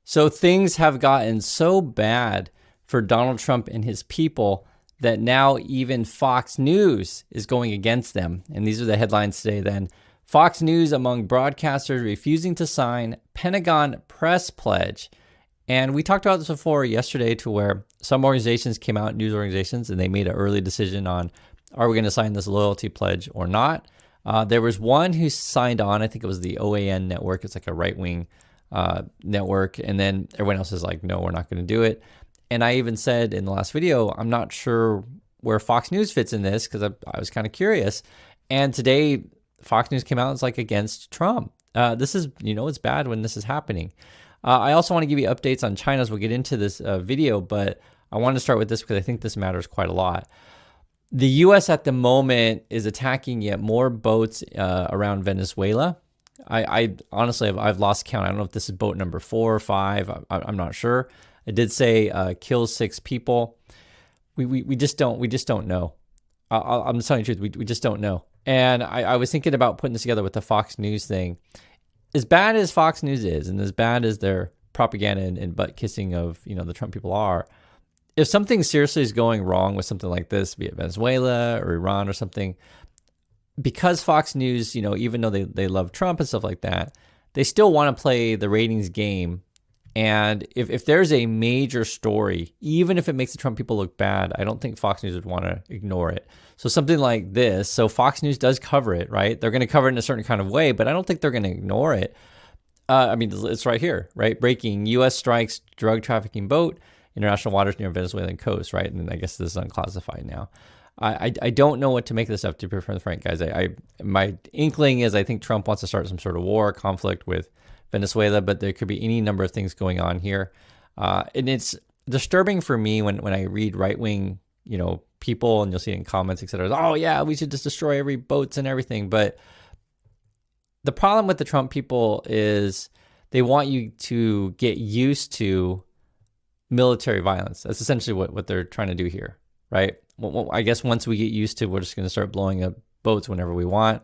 So things have gotten so bad for Donald Trump and his people that now even Fox News is going against them. And these are the headlines today then. Fox News among broadcasters refusing to sign Pentagon press pledge. And we talked about this before yesterday, to where some organizations came out, news organizations, and they made an early decision on, are we going to sign this loyalty pledge or not? There was one who signed on. I think it was the OAN network. It's like a right-wing network. And then everyone else is like, no, we're not going to do it. And I even said in the last video, I'm not sure where Fox News fits in this, because I was kind of curious. And today, Fox News came out and it's like against Trump. This is, it's bad when this is happening. I also want to give you updates on China as we'll get into this video, but I want to start with this because I think this matters quite a lot. The U.S. at the moment is attacking yet more boats around Venezuela. I honestly, I've lost count. I don't know if this is boat number 4 or 5. I'm not sure. It did say kills 6 people. We just don't know. I'm telling you the truth. We just don't know. And I was thinking about putting this together with the Fox News thing. As bad as Fox News is, and as bad as their propaganda and butt kissing of the Trump people are, if something seriously is going wrong with something like this, be it Venezuela or Iran or something, because Fox News, even though they love Trump and stuff like that, they still want to play the ratings game. And if there's a major story, even if it makes the Trump people look bad, I don't think Fox News would want to ignore it. So something like this, so Fox News does cover it, right? They're going to cover it in a certain kind of way, but I don't think they're going to ignore it. It's right here, right? Breaking, U.S. strikes drug trafficking boat, international waters near Venezuelan coast, right? And I guess this is unclassified now. I don't know what to make of this stuff, to be frank, guys. My inkling is I think Trump wants to start some sort of war, conflict with Venezuela, but there could be any number of things going on here. And it's disturbing for me when I read right-wing, people, and you'll see it in comments, et cetera. Oh yeah, we should just destroy every boats and everything. But the problem with the Trump people is they want you to get used to military violence. That's essentially what they're trying to do here, right? Well, I guess once we get used to, we're just going to start blowing up boats whenever we want,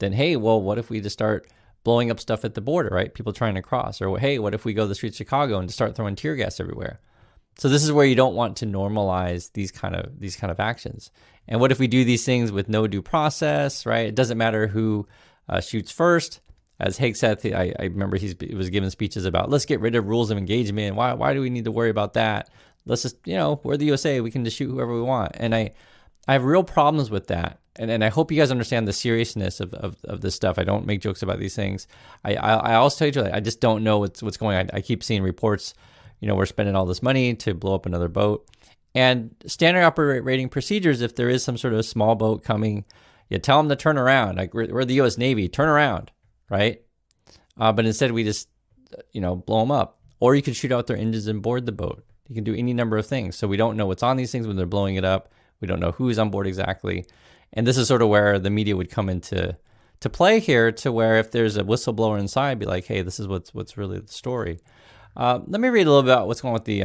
then, hey, well, what if we just start blowing up stuff at the border, right? People trying to cross. Or, hey, what if we go to the streets of Chicago and just start throwing tear gas everywhere? So this is where you don't want to normalize these kind of actions. And what if we do these things with no due process, right? It doesn't matter who shoots first. As Hegseth, I remember he was giving speeches about, let's get rid of rules of engagement. Why do we need to worry about that? Let's just, we're the USA. We can just shoot whoever we want. And I have real problems with that. And I hope you guys understand the seriousness of this stuff. I don't make jokes about these things. I always tell you, I just don't know what's going on. I keep seeing reports, we're spending all this money to blow up another boat. And standard operating procedures, if there is some sort of small boat coming, you tell them to turn around. Like we're the U.S. Navy, turn around, right? But instead we just, blow them up. Or you can shoot out their engines and board the boat. You can do any number of things. So we don't know what's on these things when they're blowing it up. We don't know who's on board exactly. And this is sort of where the media would come into play here, to where if there's a whistleblower inside, be like, hey, this is what's really the story. Let me read a little bit about what's going on with the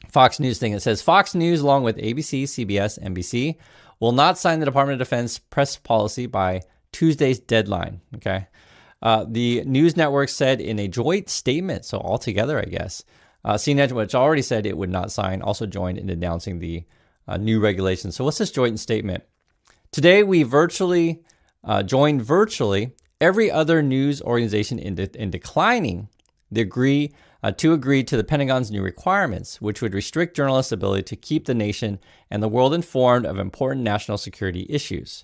Fox News thing. It says, Fox News, along with ABC, CBS, NBC, will not sign the Department of Defense press policy by Tuesday's deadline. Okay. The news network said in a joint statement, so all together, I guess, CNN, which already said it would not sign, also joined in announcing the new regulations. So what's this joint statement? Today, we joined virtually every other news organization in declining to agree to the Pentagon's new requirements, which would restrict journalists' ability to keep the nation and the world informed of important national security issues.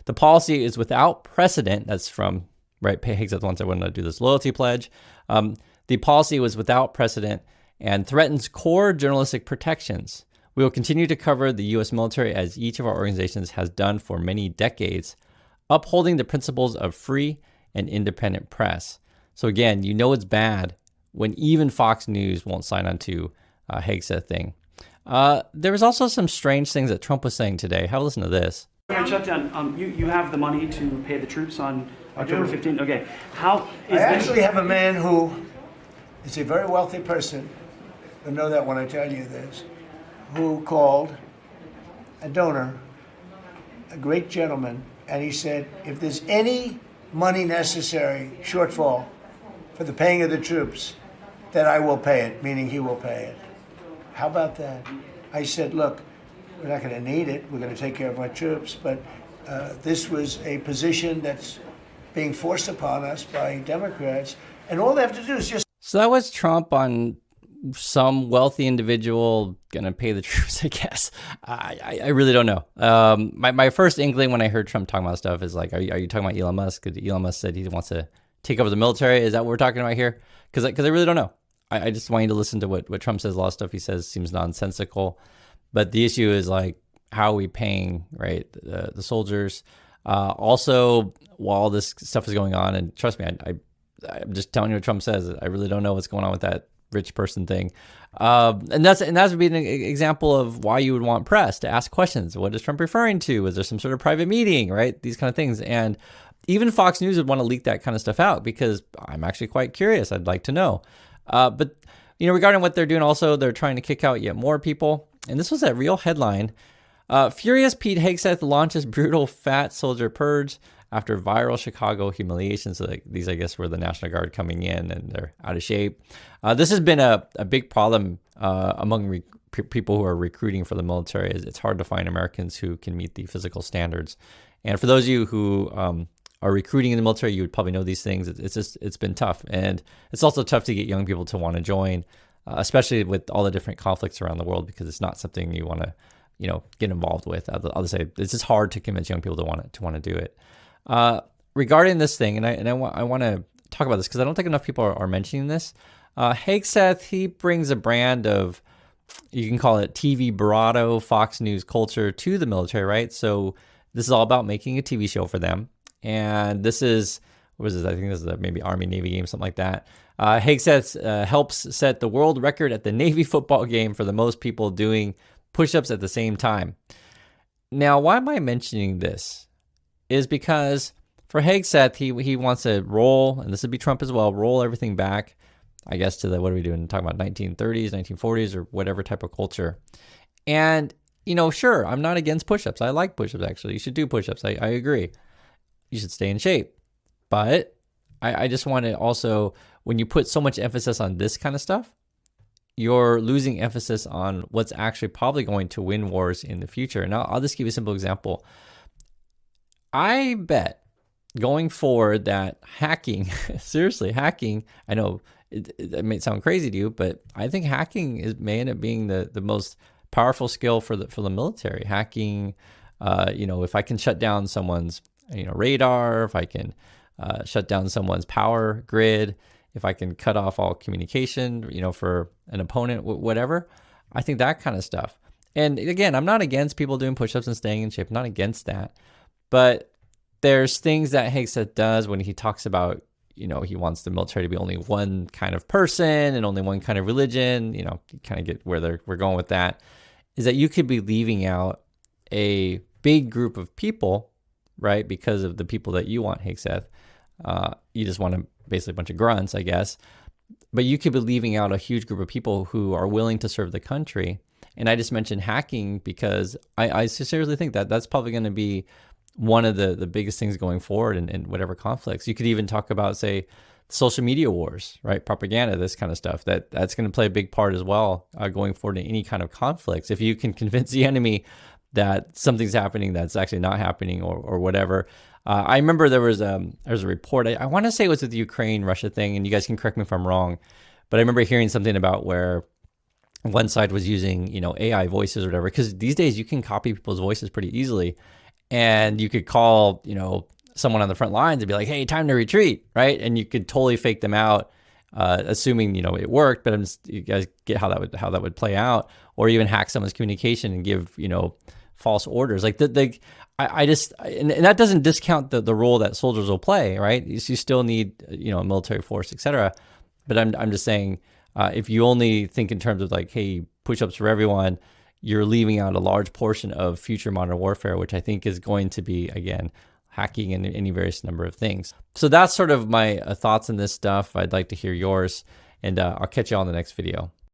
The policy is without precedent. That's from, right, Hegseth wants everyone to do this loyalty pledge. The policy was without precedent and threatens core journalistic protections. We will continue to cover the U.S. military as each of our organizations has done for many decades, upholding the principles of free and independent press. So again, it's bad when even Fox News won't sign on to Hegseth thing. There was also some strange things that Trump was saying today. Have a listen to this. Shutdown. You have the money to pay the troops on October 15th. Okay. I actually have a man who is a very wealthy person. You'll know that when I tell you this. Who called a donor, a great gentleman, and he said, if there's any money necessary, shortfall, for the paying of the troops, that I will pay it, meaning he will pay it. How about that? I said, look, we're not going to need it. We're going to take care of our troops. But this was a position that's being forced upon us by Democrats. And all they have to do is just... So that was Trump on some wealthy individual going to pay the troops, I guess. I really don't know. My first inkling when I heard Trump talking about stuff is like, are you talking about Elon Musk? Because Elon Musk said he wants to take over the military. Is that what we're talking about here? Because I really don't know. I just want you to listen to what Trump says. A lot of stuff he says seems nonsensical. But the issue is like, how are we paying, right, the soldiers? Also, while this stuff is going on, and trust me, I'm just telling you what Trump says. I really don't know what's going on with that rich person thing. And that would be an example of why you would want press to ask questions. What is Trump referring to? Is there some sort of private meeting, right? These kind of things. And even Fox News would want to leak that kind of stuff out because I'm actually quite curious. I'd like to know. But, regarding what they're doing, also, they're trying to kick out yet more people. And this was a real headline. Furious Pete Hegseth launches brutal fat soldier purge after viral Chicago humiliation. So these, I guess, were the National Guard coming in and they're out of shape. This has been a big problem among people who are recruiting for the military. It's hard to find Americans who can meet the physical standards. And for those of you who are recruiting in the military, you would probably know these things. It's been tough. And it's also tough to get young people to want to join, especially with all the different conflicts around the world, because it's not something you want to, get involved with. I'll just say it's just hard to convince young people to want to do it. Regarding this thing, and I want to talk about this because I don't think enough people are mentioning this. Hegseth, he brings a brand of, you can call it TV bravado, Fox News culture to the military, right? So this is all about making a TV show for them. And this is, what is this? I think this is maybe Army Navy game, something like that. Hegseth helps set the world record at the Navy football game for the most people doing push-ups at the same time. Now, why am I mentioning this? Is because for Hegseth, he wants to roll, and this would be Trump as well, roll everything back, I guess, to the, what are we doing? Talking about 1930s, 1940s, or whatever type of culture. And, sure, I'm not against push-ups. I like push-ups, actually. You should do push-ups. I agree. You should stay in shape. But I just want to also, when you put so much emphasis on this kind of stuff, you're losing emphasis on what's actually probably going to win wars in the future. And I'll just give you a simple example. I bet going forward that hacking, seriously, hacking, I know it may sound crazy to you, but I think hacking may end up being the most powerful skill for the military. Hacking, if I can shut down someone's radar, if I can shut down someone's power grid, if I can cut off all communication, for an opponent, whatever, I think that kind of stuff. And again, I'm not against people doing push-ups and staying in shape. I'm not against that. But there's things that Hegseth does when he talks about, he wants the military to be only one kind of person and only one kind of religion, you kind of get where we're going with that, is that you could be leaving out a big group of people, right? Because of the people that you want, Hegseth. You just want basically a bunch of grunts, I guess. But you could be leaving out a huge group of people who are willing to serve the country. And I just mentioned hacking because I seriously think that that's probably going to be one of the biggest things going forward in whatever conflicts. You could even talk about, say, social media wars, right? Propaganda, this kind of stuff. That's going to play a big part as well going forward in any kind of conflicts. If you can convince the enemy that something's happening that's actually not happening or whatever. I remember there was a report. I want to say it was with the Ukraine-Russia thing, and you guys can correct me if I'm wrong, but I remember hearing something about where one side was using, AI voices or whatever, because these days you can copy people's voices pretty easily. And you could call, someone on the front lines and be like, hey, time to retreat, right? And you could totally fake them out, assuming, it worked, but you guys get how that would play out, or even hack someone's communication and give, false orders. Like I just, and that doesn't discount the role that soldiers will play, right? You still need, a military force, etc. But I'm just saying, if you only think in terms of like, hey, push-ups for everyone, you're leaving out a large portion of future modern warfare, which I think is going to be, again, hacking and any various number of things. So that's sort of my thoughts on this stuff. I'd like to hear yours, and I'll catch you on the next video.